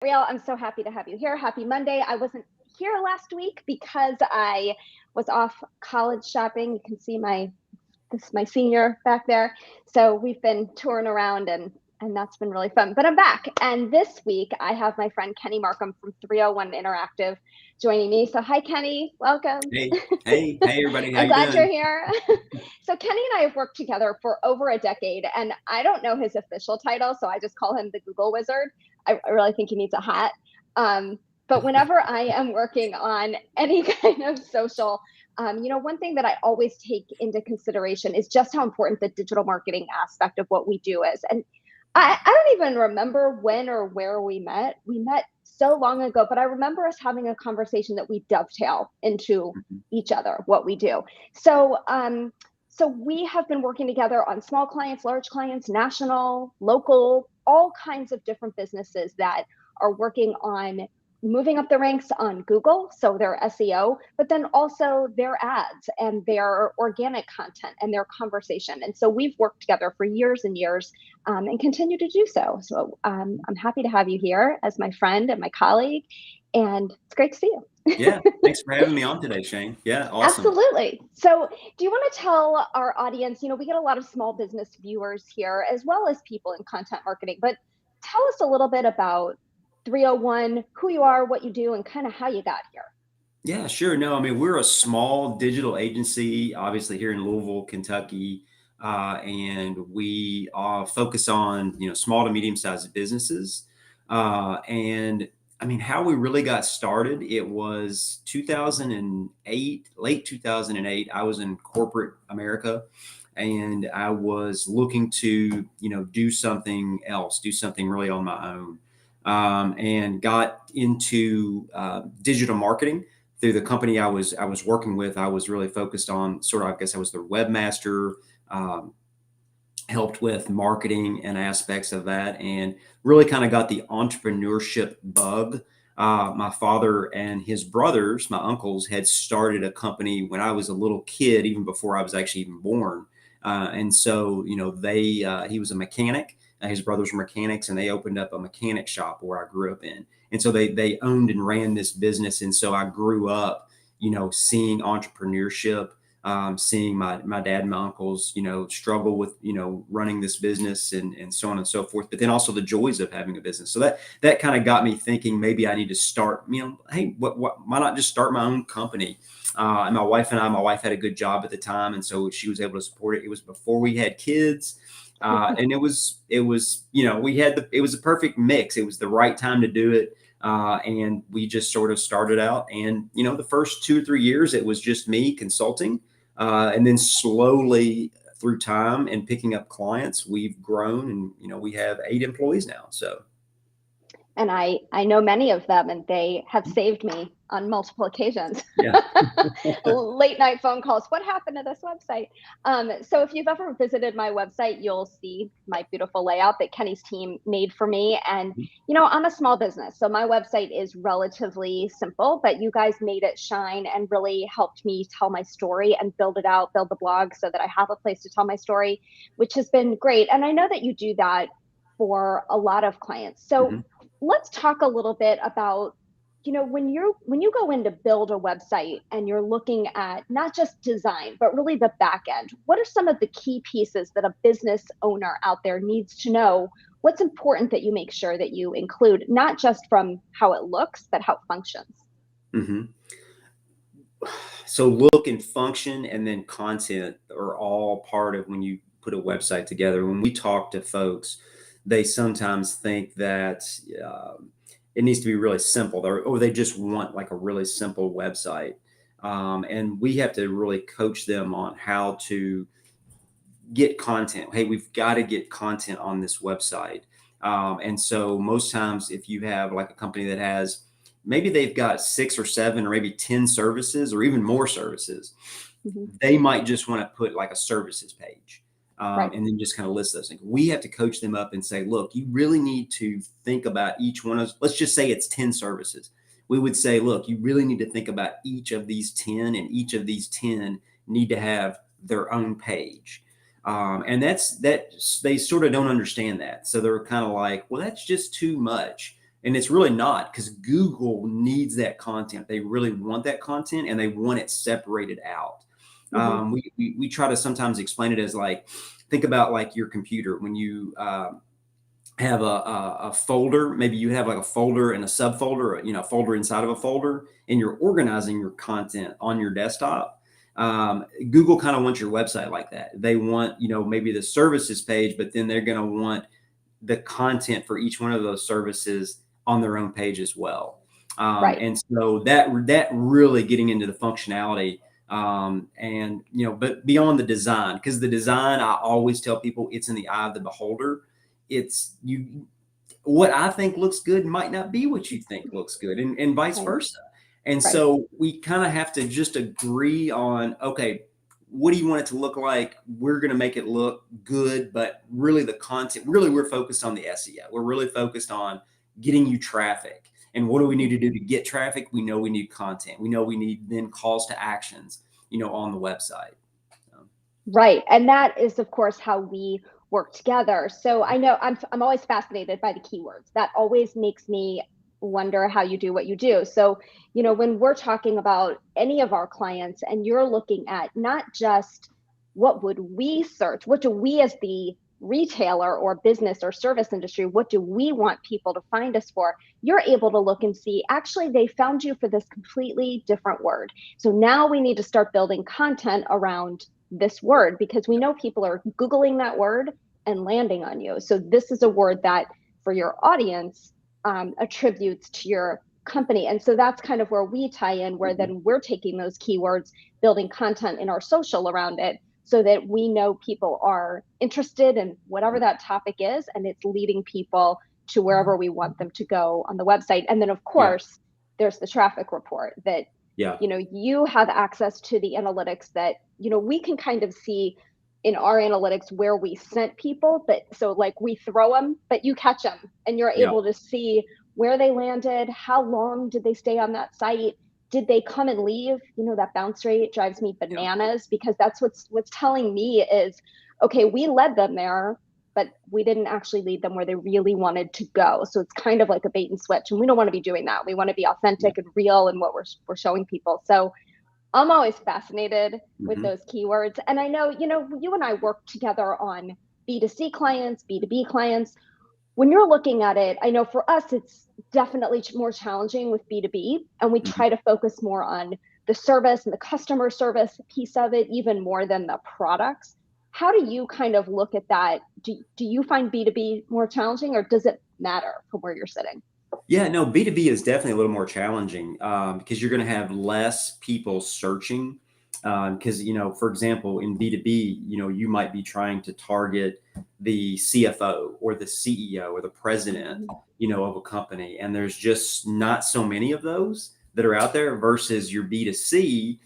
Real, I'm so happy to have you here. Happy Monday. I wasn't here last week because I was off college shopping. You can see my senior back there. So we've been touring around and that's been really fun. But I'm back. And this week I have my friend Kenny Markham from 301 Interactive joining me. So hi Kenny, welcome. Hey, everybody. How I'm you glad you're doing? here. So Kenny and I have worked together for over a decade, and I don't know his official title, so I just call him the Google Wizard. I really think he needs a hat. Um, but whenever I am working on any kind of social, one thing that I always take into consideration is just how important the digital marketing aspect of what we do is. And I don't even remember when or where we met. We met so long ago, but I remember us having a conversation that we dovetail into Mhm. each other, what we do. So we have been working together on small clients, large clients, national, local, all kinds of different businesses that are working on moving up the ranks on Google, so their SEO, but then also their ads and their organic content and their conversation. And so we've worked together for years and years and continue to do so. So I'm happy to have you here as my friend and my colleague, and it's great to see you. Yeah, thanks for having me on today, Shane. Yeah, awesome. Absolutely. So, do you want to tell our audience, we get a lot of small business viewers here as well as people in content marketing, but tell us a little bit about 301, who you are, what you do, and kind of how you got here. Yeah, sure. No, I mean, we're a small digital agency, obviously here in Louisville, Kentucky, and we focus on small to medium sized businesses. And I mean, how we really got started, it was 2008, late 2008. I was in corporate America, and I was looking to do something else, do something really on my own, and got into digital marketing through the company I was working with. I was really focused on sort of, I guess I was the webmaster, um, helped with marketing and aspects of that, and really kind of got the entrepreneurship bug. My father and his brothers, my uncles, had started a company when I was a little kid, even before I was actually even born. And so, he was a mechanic. His brothers were mechanics, and they opened up a mechanic shop where I grew up in. And so they owned and ran this business. And so I grew up, seeing entrepreneurship, seeing my dad and my uncles, struggle with, running this business and so on and so forth, but then also the joys of having a business. So that kind of got me thinking maybe I need to start, hey, why not just start my own company? And my wife had a good job at the time, and so she was able to support it. It was before we had kids. And it was a perfect mix. It was the right time to do it. And we just sort of started out, and the first 2 or 3 years it was just me consulting, and then slowly through time and picking up clients, we've grown, and we have 8 employees now. So And I know many of them, and they have saved me on multiple occasions. yeah. Late night phone calls. What happened to this website? So if you've ever visited my website, you'll see my beautiful layout that Kenny's team made for me. And I'm a small business, so my website is relatively simple, but you guys made it shine and really helped me tell my story and build it out, build the blog so that I have a place to tell my story, which has been great. And I know that you do that for a lot of clients. So Mhm. let's talk a little bit about when you go in to build a website and you're looking at not just design but really the back end. What are some of the key pieces that a business owner out there needs to know? What's important that you make sure that you include, not just from how it looks but how it functions? Mhm. So look and function and then content are all part of when you put a website together. When we talk to folks, they sometimes think that it needs to be really simple, or they just want like a really simple website. And we have to really coach them on how to get content. Hey, we've got to get content on this website. And so most times, if you have like a company that has, maybe they've got 6 or 7 or maybe 10 services or even more services, Mhm. they might just want to put like a services page, Right. and then just kind of list those things. We have to coach them up and say, look, you really need to think about each one of, let's just say it's 10 services. We would say, look, you really need to think about each of these 10, and each of these 10 need to have their own page. And that they sort of don't understand that. So they're kind of like, well, that's just too much. And it's really not, because Google needs that content. They really want that content, and they want it separated out. Hmm. We try to sometimes explain it as like, think about like your computer. When you have a folder, maybe you have like a folder and a subfolder, a folder inside of a folder, and you're organizing your content on your desktop. Google kind of wants your website like that. They want, maybe the services page, but then they're going to want the content for each one of those services on their own page as well. Right. And so that really getting into the functionality, and but beyond the design, because the design, I always tell people, it's in the eye of the beholder. It's you, what I think looks good might not be what you think looks good, and vice Right. versa. And Right. so we kind of have to just agree on, okay, what do you want it to look like? We're going to make it look good, but really the content, really we're focused on the SEO. We're really focused on getting you traffic. And what do we need to do to get traffic? We know we need content. We know we need then calls to actions, on the website. Right. And that is, of course, how we work together. So I know I'm always fascinated by the keywords. That always makes me wonder how you do what you do. So, when we're talking about any of our clients and you're looking at not just what would we search, what do we as the retailer or business or service industry, what do we want people to find us for? You're able to look and see, actually, they found you for this completely different word. So now we need to start building content around this word, because we know people are Googling that word and landing on you. So this is a word that for your audience attributes to your company. And so that's kind of where we tie in, where then we're taking those keywords, building content in our social around it, so that we know people are interested in whatever that topic is, and it's leading people to wherever we want them to go on the website. And then, of Yeah. course, there's the traffic report that Yeah. you have access to the analytics that we can kind of see in our analytics where we sent people, but so like we throw them but you catch them, and you're Yeah. able to see where they landed, how long did they stay on that site, did they come and leave. That bounce rate drives me Yeah. bananas, because that's what's telling me is, okay, we led them there, but we didn't actually lead them where they really wanted to go. So it's kind of like a bait and switch, and we don't want to be doing that. We want to be Yeah. authentic and real in what we're showing people. So I'm always fascinated with Mhm. those keywords. And I know, you and I work together on B2C clients, B2B clients. When you're looking at it, I know for us, it's definitely more challenging with B2B, and we Mhm. try to focus more on the service and the customer service piece of it, even more than the products. How do you kind of look at that? Do you find B2B more challenging, or does it matter from where you're sitting? Yeah, no, B2B is definitely a little more challenging, because you're going to have less people searching. Because, for example, in B2B, you might be trying to target the CFO or the CEO or the president, Mhm. of a company. And there's just not so many of those that are out there, versus your B2C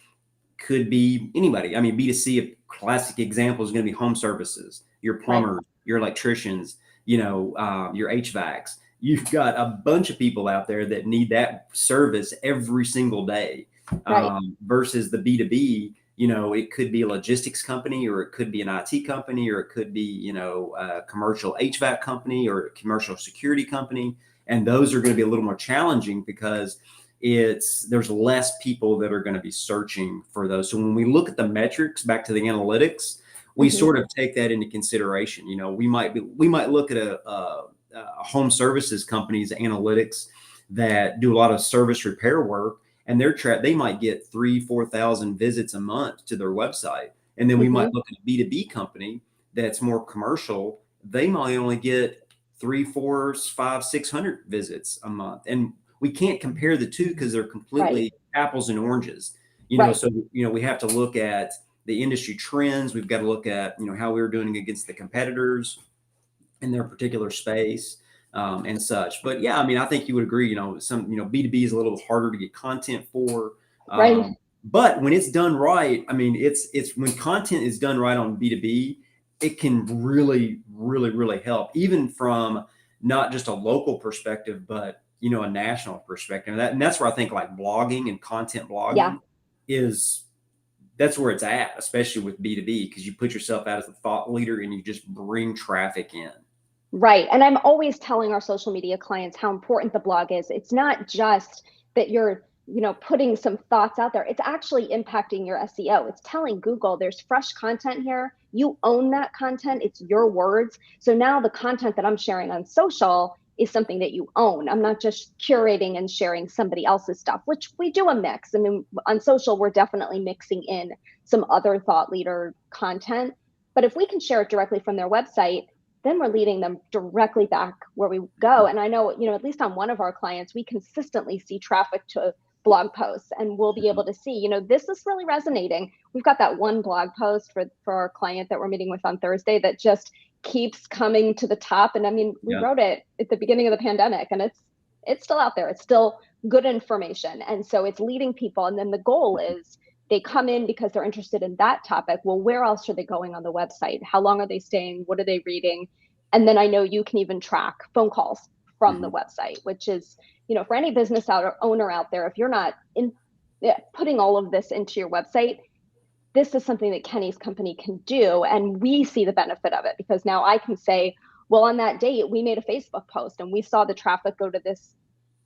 could be anybody. I mean, B2C, a classic example is going to be home services, your Right, plumbers, your electricians, your HVACs. You've got a bunch of people out there that need that service every single day, right. versus the B2B. It could be a logistics company, or it could be an IT company, or it could be, a commercial HVAC company or a commercial security company. And those are going to be a little more challenging, because there's less people that are going to be searching for those. So when we look at the metrics, back to the analytics, we Hmm. sort of take that into consideration. We might look at a home services company's analytics that do a lot of service repair work, and they might get 3,000-4,000 visits a month to their website. And then we Hmm. might look at a B2B company that's more commercial. They might only get 3, 4, 5, 600 visits a month. And we can't compare the two, because they're Right, completely apples and oranges. right. So we have to look at the industry trends. We've got to look at how we were doing against the competitors in their particular space, and such. But yeah, I mean, I think you would agree. Some B2B is a little harder to get content for. Right. But when it's done right, I mean, it's when content is done right on B2B, it can really, really, really help, even from not just a local perspective, but a national perspective. And that's where I think like blogging and content Yeah. blogging is that's where it's at, especially with B2B, because you put yourself out as a thought leader and you just bring traffic in. Right. And I'm always telling our social media clients how important the blog is. It's not just that you're, putting some thoughts out there. It's actually impacting your SEO. It's telling Google there's fresh content here. You own that content. It's your words. So now the content that I'm sharing on social is something that you own. I'm not just curating and sharing somebody else's stuff, which we do a mix. I mean, on social, we're definitely mixing in some other thought leader content. But if we can share it directly from their website, then we're leading them directly back where we go. And I know, at least on one of our clients, we consistently see traffic to blog posts, and we'll be able to see, this is really resonating. We've got that one blog post for our client that we're meeting with on Thursday that just keeps coming to the top. And I mean, we wrote it at the beginning of the pandemic, and it's still out there. It's still good information. And so it's leading people. And then the goal is they come in because they're interested in that topic. Well, where else are they going on the website? How long are they staying? What are they reading? And then I know you can even track phone calls from the website, which is, for any business owner out there, if you're not putting all of this into your website, this is something that Kenny's company can do. And we see the benefit of it because now I can say, well, on that date, we made a Facebook post and we saw the traffic go to this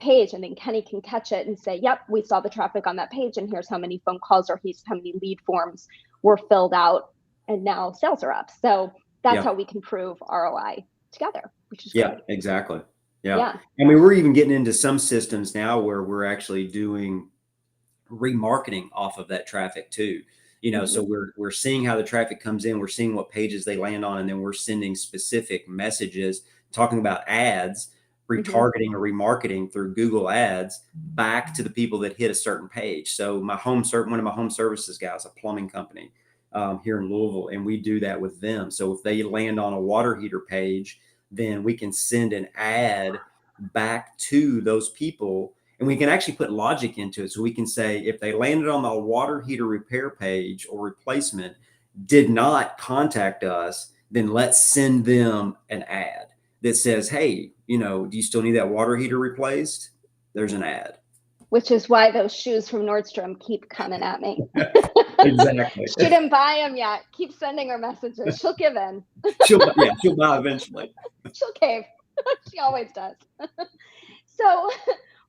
page, and then Kenny can catch it and say, yep, we saw the traffic on that page, and here's how many phone calls or here's how many lead forms were filled out, and now sales are up. So that's how we can prove ROI together, which is great. Exactly. Yeah. I mean, we're even getting into some systems now where we're actually doing remarketing off of that traffic too. So we're seeing how the traffic comes in, we're seeing what pages they land on, and then we're sending specific messages talking about ads, retargeting or remarketing through Google Ads back to the people that hit a certain page. So one of my home services guys, a plumbing company here in Louisville, and we do that with them. So if they land on a water heater page, then we can send an ad back to those people, and we can actually put logic into it. So we can say, if they landed on the water heater repair page or replacement, did not contact us, then let's send them an ad that says, hey, do you still need that water heater replaced? There's an ad. Which is why those shoes from Nordstrom keep coming at me. Exactly. She didn't buy them yet. Keep sending her messages. She'll give in. She'll buy eventually. She'll cave. She always does. So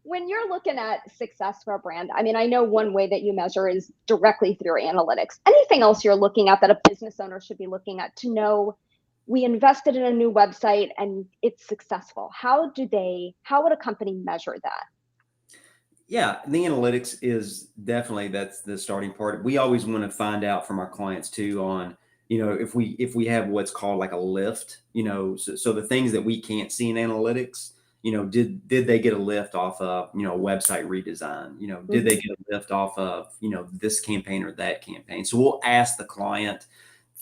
when you're looking at success for a brand, I mean, I know one way that you measure is directly through analytics. Anything else you're looking at that a business owner should be looking at to know we invested in a new website and it's successful? How would a company measure that? Yeah, the analytics is definitely, that's the starting part. We always want to find out from our clients too on, if we have what's called like a lift, so the things that we can't see in analytics, did they get a lift off of, a website redesign? Did they get a lift off of, this campaign or that campaign? So we'll ask the client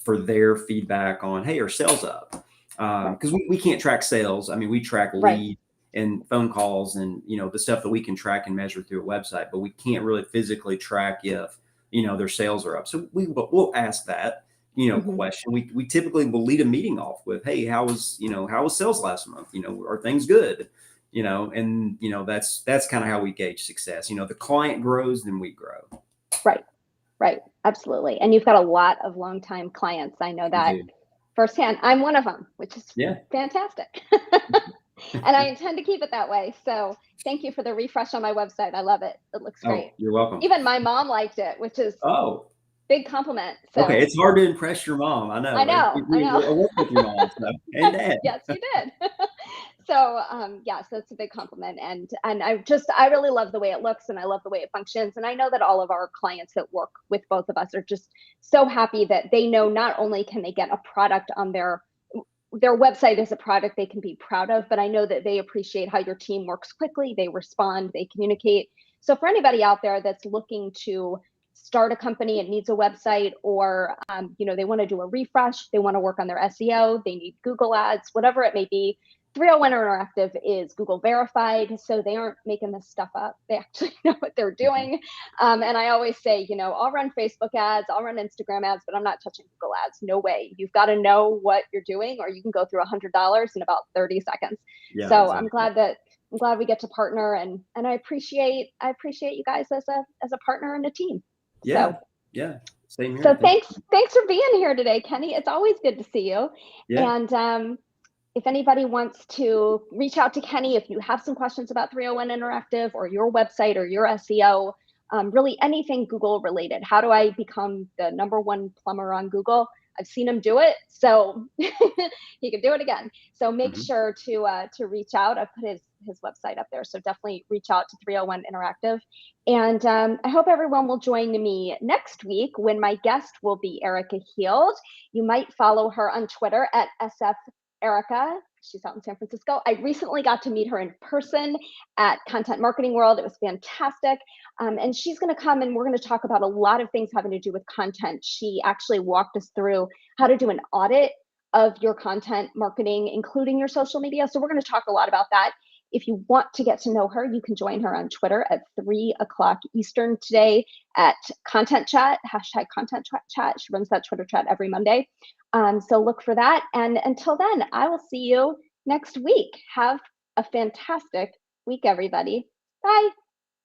for their feedback on, hey, are sales up? Because we can't track sales. I mean, we track leads and phone calls and, the stuff that we can track and measure through a website, but we can't really physically track if, their sales are up. So we'll ask that, question. We typically will lead a meeting off with, hey, how was sales last month? Are things good? And that's kind of how we gauge success. The client grows, then we grow. Right. Absolutely. And you've got a lot of longtime clients. I know that firsthand. I'm one of them, which is fantastic. And I intend to keep it that way. So thank you for the refresh on my website. I love it. It looks great. You're welcome. Even my mom liked it, which is big compliment. So. Okay, it's hard to impress your mom. I know. I know. I work with your mom, and dad. Yes, you did. So so it's a big compliment, and I really love the way it looks, and I love the way it functions, and I know that all of our clients that work with both of us are just so happy that they know not only can they get a product on their website is a product they can be proud of, but I know that they appreciate how your team works quickly, they respond, they communicate. So for anybody out there that's looking to start a company and needs a website, or they want to do a refresh, they want to work on their SEO, they need Google Ads, whatever it may be, 301 Interactive is Google verified, so they aren't making this stuff up. They actually know what they're doing. And I always say, I'll run Facebook ads, I'll run Instagram ads, but I'm not touching Google ads. No way. You've got to know what you're doing, or you can go through $100 in about 30 seconds. Yeah, so exactly. I'm glad we get to partner, and I appreciate you guys as a partner and a team. Yeah. So, yeah. Same here. So thanks for being here today, Kenny. It's always good to see you. Yeah. if anybody wants to reach out to Kenny, if you have some questions about 301 Interactive or your website or your SEO, really anything Google related. How do I become the #1 plumber on Google? I've seen him do it, so he can do it again. So make sure to reach out. I put his website up there, so definitely reach out to 301 Interactive. And I hope everyone will join me next week when my guest will be Erica Heald. You might follow her on Twitter at SF Erica. She's out in San Francisco. I recently got to meet her in person at Content Marketing World. It was fantastic. And she's going to come and we're going to talk about a lot of things having to do with content. She actually walked us through how to do an audit of your content marketing, including your social media. So we're going to talk a lot about that. If you want to get to know her, you can join her on Twitter at 3 o'clock Eastern today at Content Chat, #Content Chat. She runs that Twitter chat every Monday. So look for that. And until then, I will see you next week. Have a fantastic week, everybody. Bye.